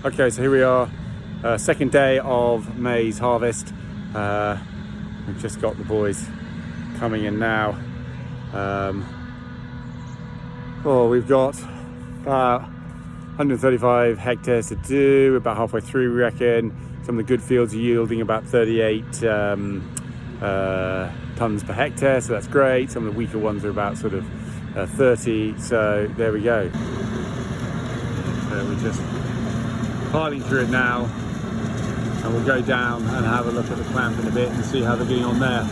Okay, so here we are, second day of Maize Harvest. We've just got the boys coming in now. We've got about 135 hectares to do. We're about halfway through, we reckon. Some of the good fields are yielding about 38 tons per hectare, so that's great. Some of the weaker ones are about sort of 30, so there we go. So we're just piling through it now, and we'll go down and have a look at the clamp in a bit and see how they're getting on there.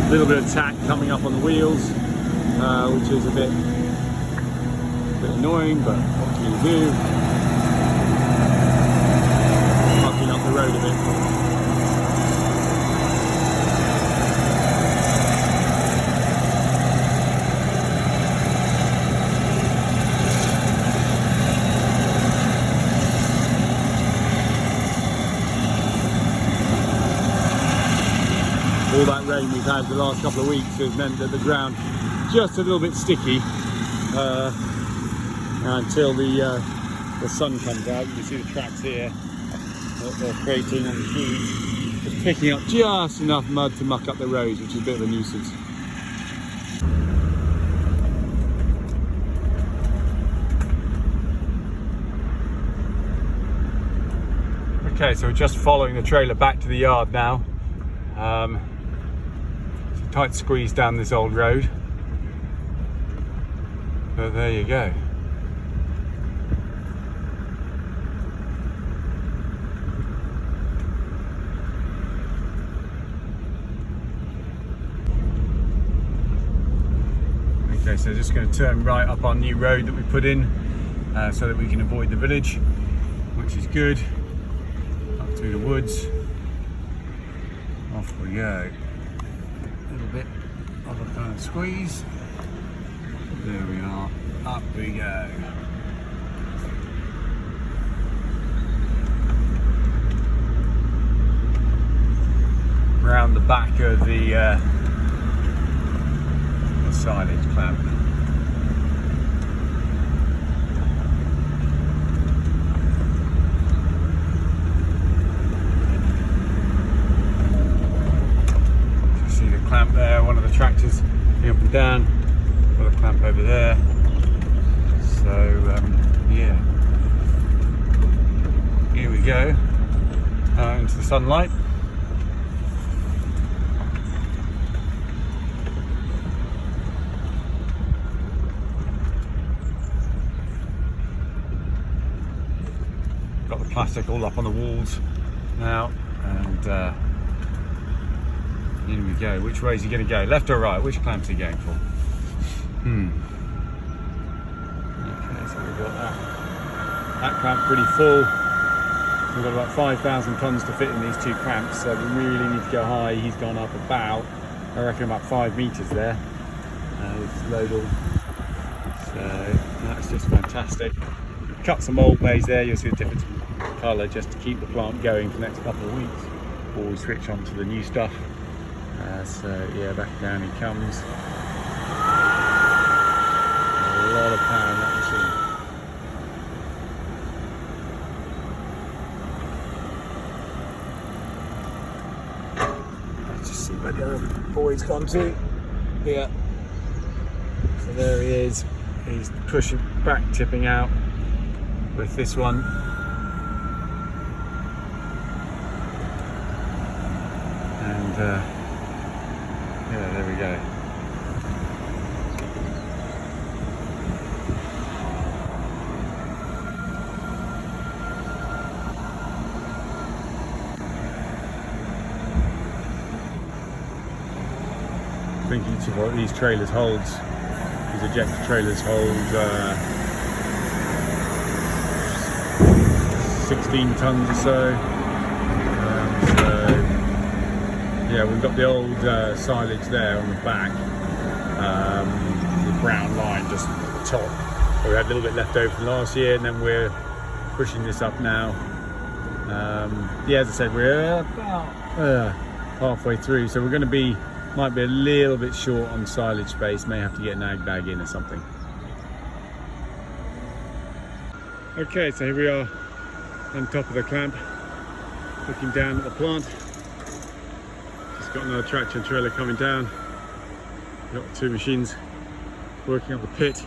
A little bit of tack coming up on the wheels, which is a bit annoying, but what can you do? Mucking up the road a bit. All that rain we've had the last couple of weeks has meant that the ground just a little bit sticky until the sun comes out. You can see the tracks here that they're creating on the trees, just picking up just enough mud to muck up the roads, which is a bit of a nuisance. Okay, so we're just following the trailer back to the yard now. It's a tight squeeze down this old road, but there you go. Okay, so just going to turn right up our new road that we put in so that we can avoid the village, which is good. Up through the woods. Off we go. A little bit of a kind of squeeze. There we are. Up we go. Round the back of the silage clamp. Clamp there, one of the tractors going up and down, got a clamp over there, so yeah, here we go, into the sunlight. Got the plastic all up on the walls now, and in we go. Which way is he going to go? Left or right? Which clamp's he going for? Okay, so we've got that clamp pretty full. We've got about 5,000 tons to fit in these two clamps, so we really need to go high. He's gone up about, I reckon, about 5 meters there. It's load all. So that's just fantastic. Cut some old maize there. You'll see the difference in colour just to keep the plant going for the next couple of weeks before we switch on to the new stuff. So yeah, back down he comes. A lot of power in that machine. Let's just see where the other boy's gone to. Yeah. So there he is. He's pushing back, tipping out with this one. And yeah, there we go. I think each of what these trailers holds, these ejector trailers hold 16 tons or so. Yeah, we've got the old silage there on the back, the brown line just at the top. We had a little bit left over from last year, and then we're pushing this up now Yeah, as I said, we're about halfway through, so we're going to be, might be a little bit short on silage space, may have to get an ag bag in or something. Okay, so here we are on top of the clamp, looking down at the plant. Just got another tractor and trailer coming down. Got two machines working up the pit.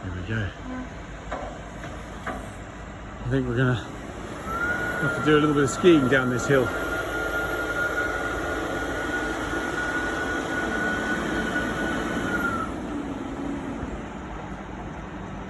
Here we go. I think we're gonna have to do a little bit of skiing down this hill.